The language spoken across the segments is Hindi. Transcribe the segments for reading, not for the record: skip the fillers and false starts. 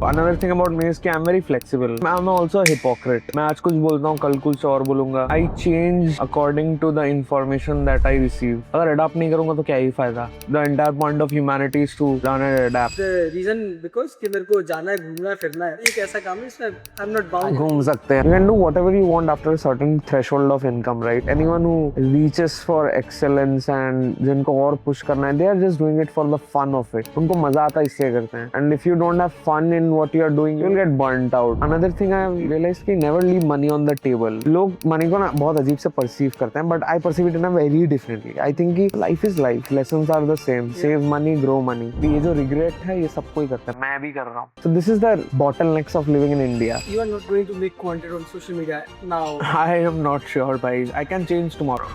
Another thing about me is कि I'm very flexible. I'm also a hypocrite. मैं आज कुछ बोलता हूँ, कल कुछ और बोलूँगा. I change according to the information that I receive. अगर adapt नहीं करूँगा तो क्या ही फायदा? The entire point of humanity is to learn and adapt. The reason because कि मेरे को जाना है, घूमना है, फिरना है. एक ऐसा काम है इसमें I'm not bound. घूम सकते हैं. You can do whatever you want after a certain threshold of income, right? Anyone who reaches for excellence and जिनको और push करना है, they are just doing it for the fun of it. उनको मजा आता है इसलिए करते हैं. And if you don't have fun in what you are doing, you'll get burnt out. Another thing I have realized कि never leave money on the table. लोग money को ना बहुत अजीब से perceive करते हैं, but I perceive it in a very differently. I think कि life is life. Lessons are the same. Save money, grow money. ये जो regret है, ये सब कोई करता है. मैं भी कर रहा हूँ. So this is the bottlenecks of living in India. You are not going to make content on social media now. I am not sure, guys. I can change tomorrow.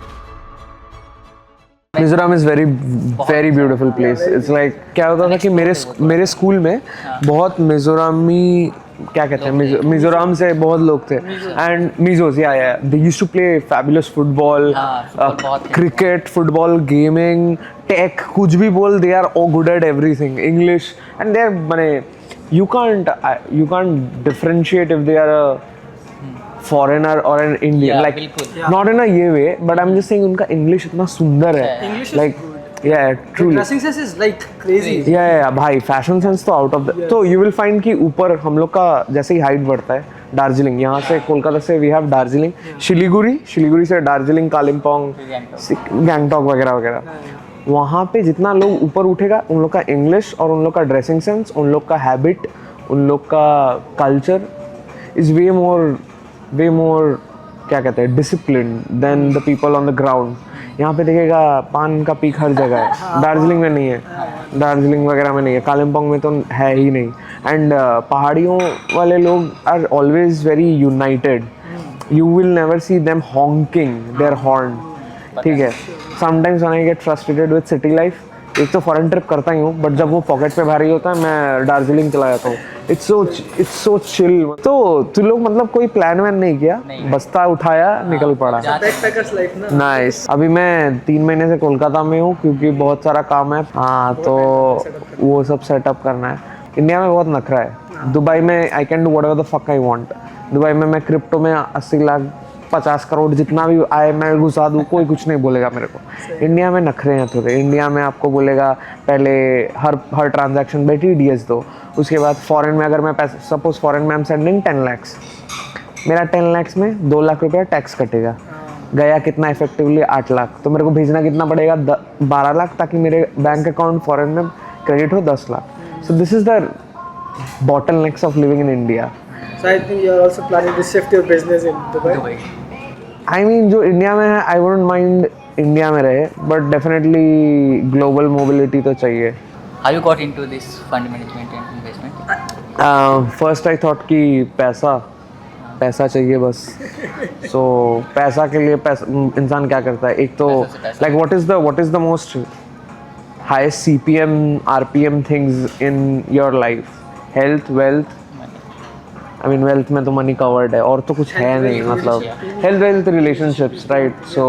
Mizoram is very beautiful place. It's like क्या होता था कि मेरे स्कूल में बहुत मिजोरमी क्या कहते हैं मिजोरम से बहुत लोग थे एंड मिजोज या they used to play fabulous football, cricket, football, gaming, tech, कुछ भी बोल they are all good at everything, English and they are माने you can't differentiate if they are a foreigner or an Indian, Yeah, like बिल्कुल. not in a ये way, but I'm just saying उनका English इतना सुंदर है, English is like good. yeah, truly. Dressing sense is like crazy. Yeah, भाई फैशन सेंस तो आउट ऑफ द. तो यू विल फाइंड कि ऊपर हम लोग का जैसे ही हाइट बढ़ता है, दार्जिलिंग, यहाँ से कोलकाता से वी हैव दार्जिलिंग, शिलीगुड़ी से दार्जिलिंग, कालिम्पोंग, गैंगटॉक वगैरह वगैरह. वहाँ पे जितना लोग ऊपर उठेगा, उन लोग का इंग्लिश और उन लोग का ड्रेसिंग सेंस, उन लोग का हैबिट, उन लोग का कल्चर इज़ वे मोर क्या कहते हैं discipline than the people on the ground. यहाँ पे देखेगा पान का पीक हर जगह है. दार्जिलिंग में नहीं है, दार्जिलिंग वगैरह में नहीं है, कालिम्पोंग में तो है ही नहीं. एंड पहाड़ियों वाले लोग are always very united. You will never see them honking their horn. ठीक है. Sometimes when I get frustrated with city life, एक तो फॉरेन ट्रिप करता ही हूँ, बट जब वो पॉकेट पे भारी होता है मैं दार्जिलिंग चला जाता हूँ. It's so chill. तो तू लोग मतलब कोई प्लान वैन नहीं किया, बस्ता उठाया, निकल पड़ा. Backpackers life ना. नाइस. अभी मैं 3 महीने से कोलकाता में हूँ क्योंकि बहुत सारा काम है. हाँ, तो वो सब सेटअप करना है. इंडिया में बहुत नखरा है. दुबई में I can do whatever the fuck I want. Dubai में मैं क्रिप्टो में 80 लाख 50 करोड़ जितना भी आए मैं घुसा दूँ, कोई कुछ नहीं बोलेगा मेरे को. इंडिया में नखरे हैं थोड़े. इंडिया में आपको बोलेगा पहले हर ट्रांजैक्शन पे TDS दो, उसके बाद फॉरेन में अगर मैं पैसे सपोज फॉरेन में आई एम सेंडिंग 10 lakhs, मेरा 10 lakhs में 2 लाख रुपया टैक्स कटेगा. गया कितना इफेक्टिवली 8 लाख, तो मेरे को भेजना कितना पड़ेगा 12 लाख, ताकि मेरे बैंक अकाउंट फॉरेन में क्रेडिट हो 10 lakh. So this is the bottlenecks of living in India. So I think you are also planning to shift your business in Dubai. I mean जो इंडिया में है, I wouldn't mind इंडिया में रहे, but definitely global mobility तो चाहिए. How you got into this fund management and investment? First I thought कि पैसा चाहिए बस. So पैसा के लिए इंसान क्या करता है, एक तो like what is the most highest CPM RPM things in your life? Health, wealth. I mean wealth में तो money covered है, और तो कुछ है नहीं. मतलब health, wealth, relationships, right? So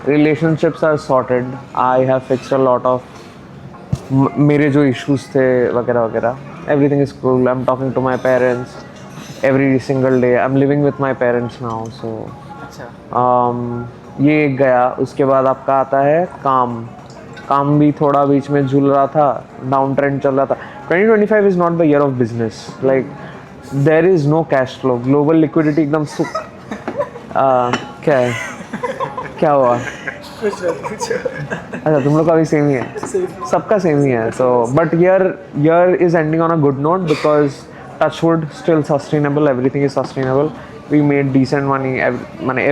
relationships are sorted. I have fixed a lot of मेरे जो issues थे वगैरह वगैरह. Everything is cool. I'm talking to my parents every single day. I'm living with my parents now. So ये एक गया. उसके बाद आपका आता है काम भी थोड़ा बीच में झूल रहा था, डाउन ट्रेंड चल रहा था. 2025 is not the year of business. Like there is no cash flow, global liquidity एकदम क्या है, क्या हुआ? अच्छा, तुम लोग का भी सेम ही है, सबका सेम ही है. So but year is ending on a good note because touchwood still sustainable, everything is sustainable. We made decent money, माने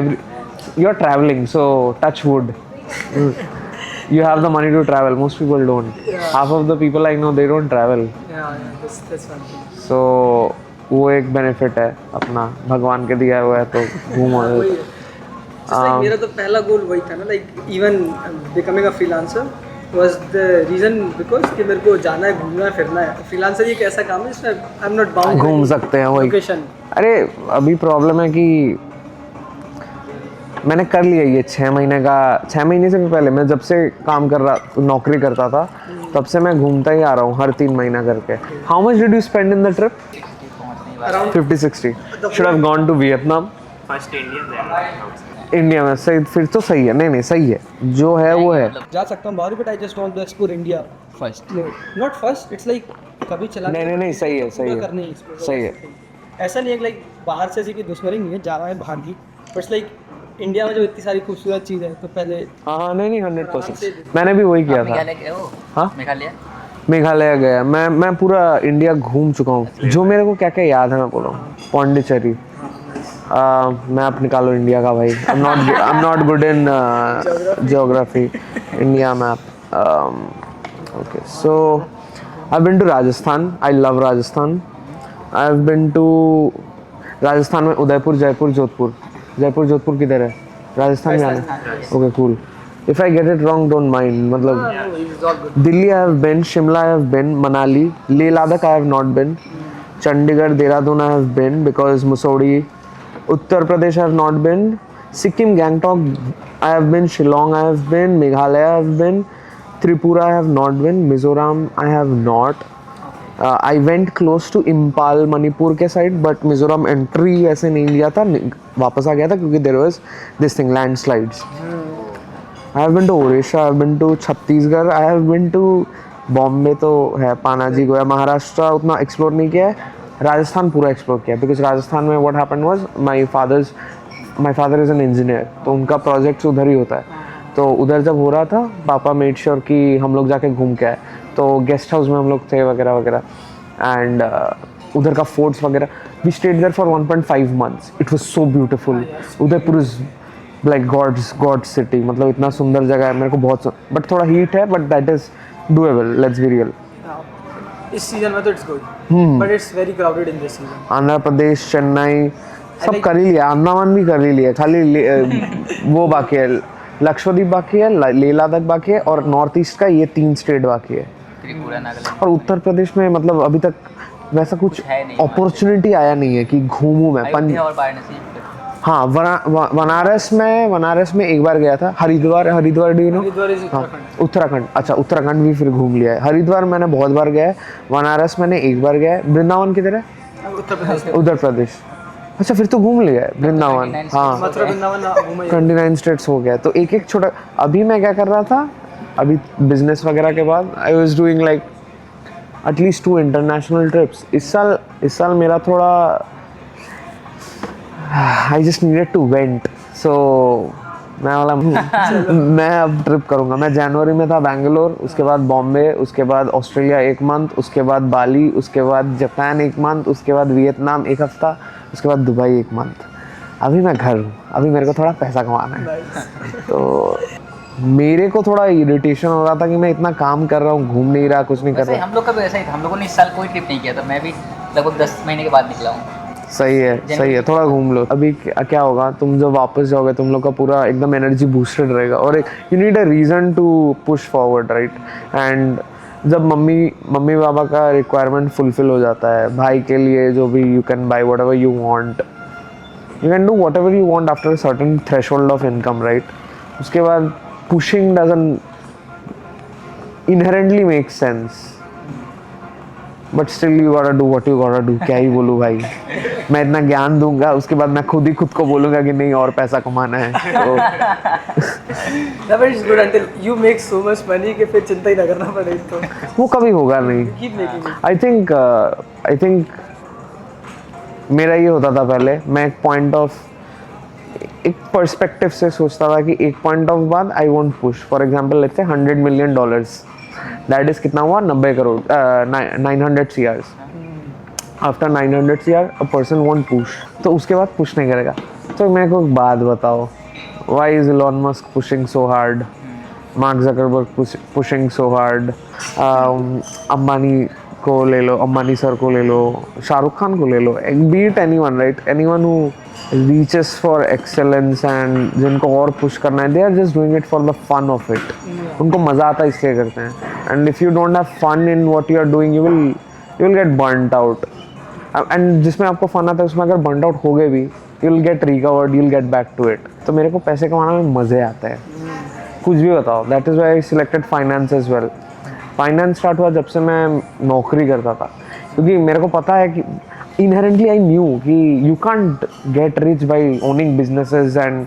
you are travelling, so touchwood. You have the money to travel. Most people don't. Half of the people I know, they don't travel. That's one thing. So वो एक benefit है अपना, भगवान के दिया हुआ है तो घूमो. मेरा तो पहला गोल वही था ना, like even becoming a freelancer was the reason because कि मेरे को जाना है, घूमना है, फिरना है. Freelancer एक ऐसा काम है जिसमें I'm not bound. घूम सकते हैं वही. Location. अरे अभी प्रॉब्लम है कि मैंने कर लिया ये 6 महीने से भी पहले. मैं जब से काम कर रहा, नौकरी करता था, तब से मैं घूमता ही आ रहा हूँ हर 3 महीना करके. How much did you spend in the trip? Around 50-60. Should have gone to Vietnam. First Indian, then outside. India में सही, फिर तो सही है. नहीं सही है, जो है वो है. जा सकता हूँ बाहर, but I just want to explore India first. Not first. It's like कभी चला नहीं सही है, सही करने है, ही explore सही है. ऐसा नहीं है कि लाइक बाहर से ऐसी कोई दुश्मनी नहीं है, जा रहा है बाहर की, बट लाइक इंडिया में जो इतनी सारी खूबसूरत चीज़ है तो पहले हाँ नहीं 100%. मैंने भी वही किया था. मेघालय गए हो? हाँ? मेघालय गया. मैं पूरा इंडिया घूम चुका हूँ. जो मेरे को क्या क्या याद है मैं बोला हूँ. पौंडीचेरी. मैप निकालो इंडिया का भाई. I am not good in geography. India map. Okay so I been to Rajasthan. I love Rajasthan. I have been to Rajasthan में उदयपुर, जयपुर, जोधपुर. जयपुर जोधपुर किधर है? राजस्थान में आना. Okay cool. If I get it wrong don't mind. मतलब Delhi I have been, Shimla I have been, Manali, Leh Ladakh I have not been, Chandigarh, Dehradun I have been because Mussoorie. Uttar Pradesh I have not been. Sikkim, Gangtok I have been. Shillong I have been. Meghalaya I have been. Tripura I have not been. Mizoram I have not. I went close to Imphal, Manipur के साइड, बट मिजोरम एंट्री ऐसे नहीं लिया था, वापस आ गया था क्योंकि there was this thing landslides. I have been to Odisha. I have been to Chhattisgarh. I have been to Bombay तो है, पानाजी गया. महाराष्ट्र उतना एक्सप्लोर नहीं किया है. राजस्थान पूरा एक्सप्लोर किया बिकॉज राजस्थान में what happened was my father is an engineer, तो उनका प्रोजेक्ट्स उधर ही होता है. तो उधर जब हो रहा था पापा मेड श्योर कि हम लोग जाके घूम के आए. तो गेस्ट हाउस में हम लोग थे वगैरह वगैरह. एंड उधर का फोर्ट्स वगैरह. We stayed there for 1.5 months. It was so beautiful. Udaipur is like god city. मतलब इतना सुंदर जगह है. मेरे को बहुत बट थोड़ा हीट है, but that is doable. Let's be real. इस सीजन में तो it's good, but it's very crowded in this season. Andhra Pradesh, Chennai सब कर ही लिया. अंडमान भी कर ही लिया. खाली वो बाकी है, लक्षद्वीप बाकी है, लेह लद्दाख बाकी है, और नॉर्थ ईस्ट का ये 3 स्टेट बाकी है. त्रिपुरा, नागालैंड. और उत्तर प्रदेश में मतलब अभी तक वैसा कुछ है नहीं. अपॉर्चुनिटी आया नहीं है कि घूमूं मैं. अयोध्या और वाराणसी. हाँ बनारस में एक बार गया था. Haridwar do you know? Haridwar is हाँ उत्तराखंड. उत्तराखंड. अच्छा उत्तराखंड भी फिर घूम लिया है. हरिद्वार मैंने बहुत बार गया है. बनारस मैंने एक बार गया है. वृंदावन किधर है? उत्तर प्रदेश. अच्छा फिर तो घूम लिया है वृंदावन. हाँ मथुरा वृंदावन घूमे. 29 स्टेट्स हो गया. तो एक छोटा. अभी मैं क्या कर रहा था, अभी बिजनेस वगैरह के बाद I was doing like at least 2 international trips. इस साल मेरा थोड़ा I just needed to went. So मैं अब ट्रिप करूँगा. मैं जनवरी में था बेंगलोर, उसके बाद बॉम्बे, उसके बाद ऑस्ट्रेलिया 1 month, उसके बाद बाली, उसके बाद जापान 1 month, उसके बाद वियतनाम 1 हफ्ता, उसके बाद दुबई 1 month. अभी मैं घर हूँ. अभी मेरे को थोड़ा पैसा कमाना है. तो मेरे को थोड़ा इरिटेशन हो रहा था कि मैं इतना काम कर रहा हूँ, घूम नहीं रहा, कुछ नहीं कर रहा. हम लोग का भी ऐसा ही था. हम लोगों ने इस साल कोई ट्रिप नहीं किया था. मैं भी लगभग 10 महीने के बाद निकला हूँ. सही है. थोड़ा घूम लो. अभी क्या होगा, तुम जब वापस जाओगे तुम लोग का पूरा एकदम एनर्जी बूस्टेड रहेगा. और you need a reason to push forward, right. And जब मम्मी पापा का रिक्वायरमेंट फुलफिल हो जाता है, भाई के लिए जो भी you can buy whatever you want, you can do whatever you want after a certain threshold of income, right. उसके बाद pushing doesn't inherently make sense. But still you gotta do what you gotta do. क्या ही बोलूँ भाई. मैं इतना ज्ञान दूंगा, उसके बाद मैं खुद को बोलूँगा कि नहीं और पैसा कमाना है. तो Never is good until you make so much money कि फिर चिंता ही ना करना पड़े. तो वो कभी होगा नहीं. keep making it. I think मेरा ये होता था पहले. मैं एक पर्सपेक्टिव से सोचता था कि एक पॉइंट ऑफ बाद I won't push. For example let's say $100 million. That is कितना हुआ? 90 crore. 900 CRs. After 900 CR a person won't push. तो उसके बाद पुश नहीं करेगा. तो मेरे को एक बात बताओ, why is Elon Musk pushing so hard? Mark Zuckerberg pushing so hard. Ambani को ले लो, अंबानी सर को ले लो, शाहरुख खान को ले लो. Beat anyone, right. Anyone who reaches for excellence and जिनको और पुश करना है, they are just doing it for the fun of it. उनको मज़ा आता है इसलिए करते हैं. and if you don't have fun in what you are doing, you will get burnt out. and जिसमें आपको फन आता है उसमें अगर burnt out हो गए भी, you will get recovered, you will get back to it. तो मेरे को पैसे कमाना में मज़े आते हैं. कुछ भी बताओ. that is why I selected finance as well. Finance start हुआ जब से मैं नौकरी करता था, क्योंकि मेरे को पता है कि इनहेरेंटली आई न्यू कि you can't get rich by owning businesses and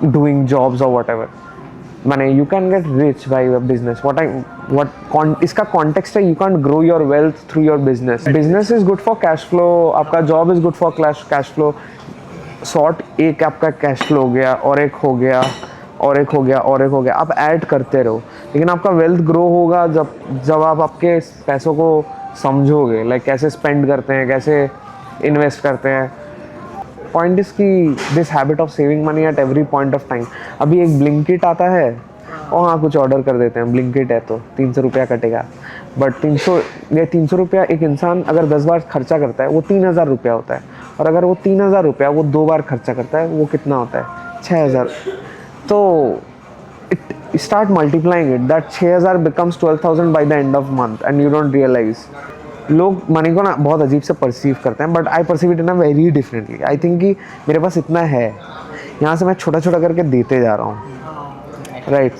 doing jobs और व्हाटएवर. माने you can get rich by a business. इसका कॉन्टेक्स्ट है, you can't grow your wealth through your business. Business is good for cash flow, आपका job is good for cash flow. एक आपका कैश फ्लो हो गया, और एक हो गया, और एक हो गया, और एक हो गया, आप ऐड करते रहो. लेकिन आपका वेल्थ ग्रो होगा जब आप आपके पैसों को समझोगे, लाइक कैसे स्पेंड करते हैं, कैसे इन्वेस्ट करते हैं. पॉइंट इज कि this habit of saving money at every point of time. अभी एक ब्लिंकिट आता है और हाँ कुछ ऑर्डर कर देते हैं, ब्लिंकिट है तो 300 रुपया कटेगा. बट 300 रुपया एक इंसान अगर 10 बार खर्चा करता है वो 3000 रुपया होता है. और अगर वो 3000 रुपया वो 2 बार खर्चा करता है वो कितना होता है? 6000. तो it start multiplying it, that 6000 becomes 12,000 by the end of month and you don't realise. लोग मनी को ना बहुत अजीब से परसीव करते हैं, but I perceive it in a very differently. I think कि मेरे पास इतना है, यहाँ से मैं छोटा छोटा करके देते जा रहा हूँ. राइट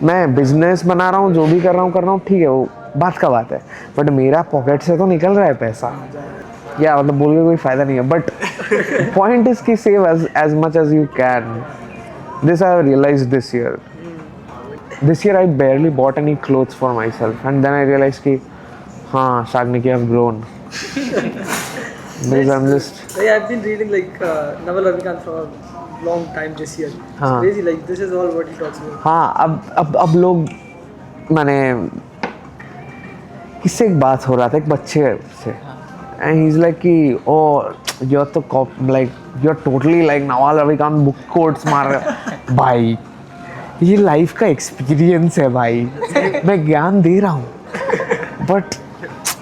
मैं बिजनेस बना रहा हूँ, जो भी कर रहा हूँ ठीक है, वो बात का बात है. बट मेरा पॉकेट से तो निकल रहा है पैसा, या मतलब बोल के कोई फ़ायदा नहीं है. बट पॉइंट इज कि save as much as you can. This I realise this year I barely bought any clothes for myself, and then I realized कि हाँ Shagniki have grown. Because I'm just I've been reading like Naval Ravikant for a long time this year. It's हाँ. crazy, like this is all what he talks about. हाँ अब लोग माने किससे एक बात हो रहा था एक बच्चे से, and he's like कि oh you're तो like you're totally like Naval Ravikant book quotes मार रहे. भाई ये लाइफ का एक्सपीरियंस है भाई, मैं ज्ञान दे रहा हूँ. बट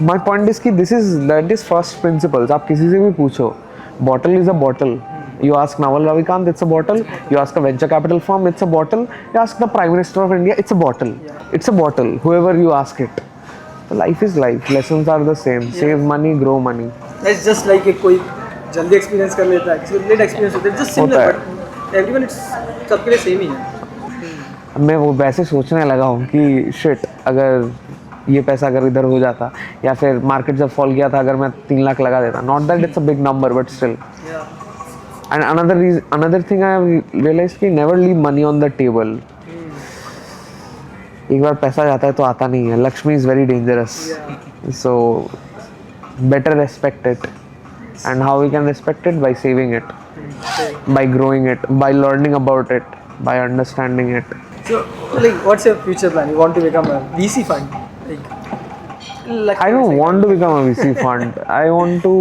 माई पॉइंट इज कि दैट इज फर्स्ट प्रिंसिपल्स. आप किसी से भी पूछो, bottle is a bottle. You ask Naval Ravikant, it's a bottle. You ask a venture capital firm, it's a bottle. You ask the Prime Minister of India, it's a bottle. It's a bottle, whoever you ask it. So life is life. Lessons are the same. Save money, grow money. It's just like एक कोई जल्दी एक्सपीरियंस कर लेता है, किसी को लेट एक्सपीरियंस होता है, just similar but everyone it's सबके लिए सेम ही है. अब मैं वो वैसे सोचने लगा हूँ कि शिट, अगर ये पैसा अगर इधर हो जाता, या फिर मार्केट जब फॉल किया था अगर मैं 3 लाख लगा देता. Not that it's a big number but still. And another thing I have realised कि never leave money on the table. एक बार पैसा जाता है तो आता नहीं है. Lakshmi is very dangerous, so better respect it. And how we can respect it? By saving it, by growing it, by learning about it, by understanding it. So like what's your future plan? You want to become a VC fund? Like I don't want to become a VC fund. I want to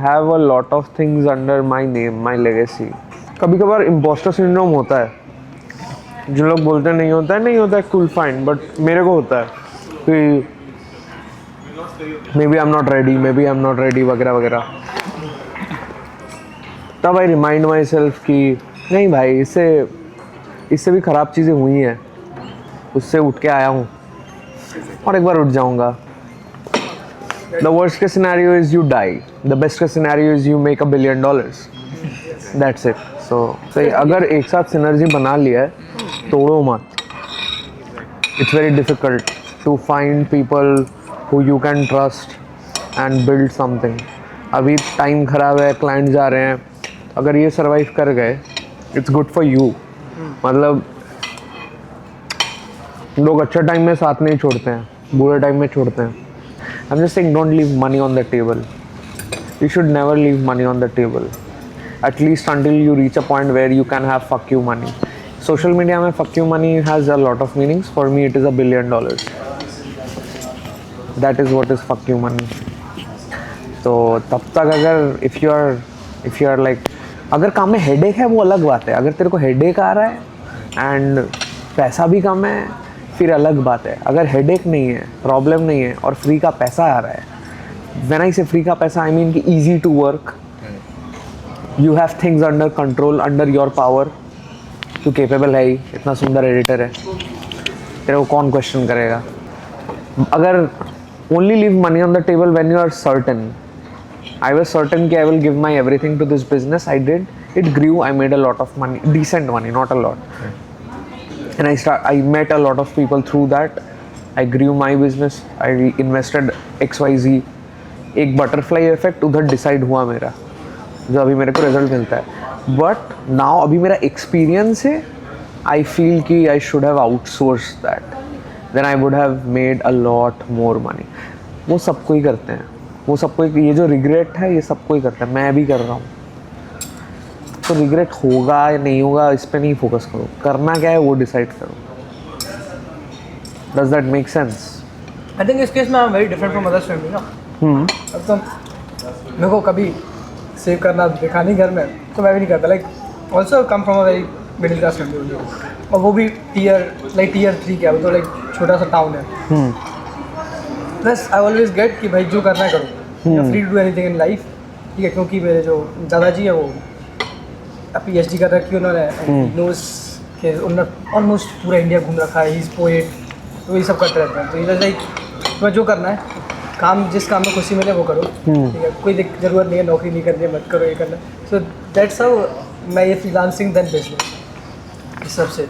have a lot of things under my name, my legacy. कभी कभार imposter syndrome होता है. जो लोग बोलते हैं नहीं होता है, cool fine. But मेरे को होता है कि maybe I'm not ready वगैरह वगैरह. तब I remind myself कि नहीं भाई, इससे भी ख़राब चीज़ें हुई हैं, उससे उठ के आया हूँ और एक बार उठ जाऊँगा. The worst case scenario is you die, the best case scenario is you make $1 billion. That's it. So अगर एक साथ सिनर्जी बना लिया है, तोड़ो मत. It's very difficult to find people who you can trust and build something. अभी टाइम ख़राब है, क्लाइंट जा रहे हैं, अगर ये सर्वाइव कर गए इट्स गुड फॉर यू. मतलब लोग अच्छे टाइम में साथ नहीं छोड़ते हैं, बुरे टाइम में छोड़ते हैं. I am just saying don't leave money on the table. You should never leave money on the table, at least until you reach a point where you can have fuck you money. Social media में fuck you money has a lot of meanings. For me it is $1 billion. That is what is fuck you money. तो तब तक अगर if you are like, अगर काम में हेडेक है वो अलग बात है. अगर तेरे को हेडेक आ रहा है एंड पैसा भी कम है फिर अलग बात है. अगर हेडेक नहीं है, प्रॉब्लम नहीं है और फ्री का पैसा आ रहा है, व्हेन आई से फ्री का पैसा आई मीन कि easy to work, you have things under control, under your power. तू केपेबल है ही, इतना सुंदर एडिटर है, तेरे को कौन क्वेश्चन करेगा. अगर only leave money on the table when you are certain. I was certain कि I will give my everything to this business. I did. It grew. I made a lot of money, decent money, not a lot. And I met a lot of people through that. I grieve my business, I invested XYZ, एक बटरफ्लाई इफेक्ट उधर डिसाइड हुआ मेरा, जो अभी मेरे को रिजल्ट मिलता है. बट नाउ अभी मेरा एक्सपीरियंस है, आई फील कि I should have outsource that, then I would have made a lot more money. वो सबको ही करते हैं, वो सबको ये जो रिग्रेट है ये सबको ही करता है, मैं भी कर रहा हूँ. तो रिग्रेट होगा या नहीं होगा इस पे नहीं फोकस करो, करना क्या है वो डिसाइड करो. Does that make sense? I think इस केस में I am very different from others family ना. अब तो मेरे को कभी सेव करना देखा नहीं घर में, तो मैं भी नहीं करता. Like also come from a very middle class family, और वो भी टीयर 3 क्या, वो तो लाइक छोटा सा टाउन है. प्लस आई ऑलवेज गेट कि भाई जो करना है करो, free to do anything in life. ठीक है, क्योंकि मेरे जो दादाजी है वो PhD कर रखी है उन्होंने, नोज के उन्होंने ऑलमोस्ट पूरा इंडिया घूम रखा है, ही इज़ पोएट, तो ये सब करते रहते हैं. तो ये लाइक तुम्हें जो करना है, काम जिस काम में खुशी मिले वो करो. ठीक है, कोई ज़रूरत नहीं है नौकरी नहीं करनी है, मत करो ये करना. सो दैट्स हाउ मैं ये फ्रीलांसिंग देन बिजनेस इस सबसे.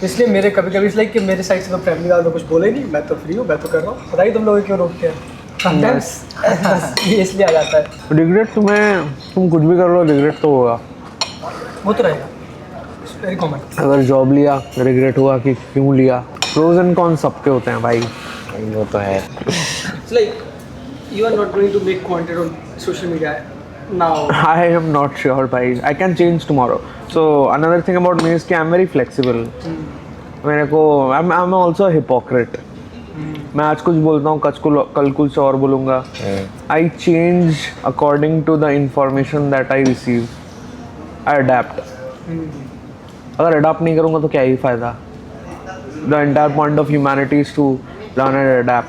इसलिए मेरे कभी कभी लाइक कि मेरे साइड से तो फैमिली वालों को कुछ बोले नहीं, मैं तो फ्री हूँ, मैं तो कर रहा हूँ, पता ही तुम लोग क्यों रोकते हैं. समटाइम्स ये इसलिए आ जाता है. रिग्रेट तुम कुछ भी कर लो, रिग्रेट तो होगा, वो तो रहेगा, वेरी कॉमन. अगर जॉब लिया रिग्रेट हुआ कि क्यों लिया. प्रोज एंड कॉन्स सबके होते हैं भाई, वो तो है. It's like you are not going to make content on social media now. I am not sure भाई, I can change tomorrow. So another thing about me is कि I'm very flexible. मेरे को I'm also a hypocrite. मैं आज कुछ बोलता हूँ, कल कुछ और बोलूँगा. I change according to the information that I receive. I adapt. अगर अडाप्ट नहीं करूँगा तो क्या ही फ़ायदा. The entire point of humanity is to learn and adapt.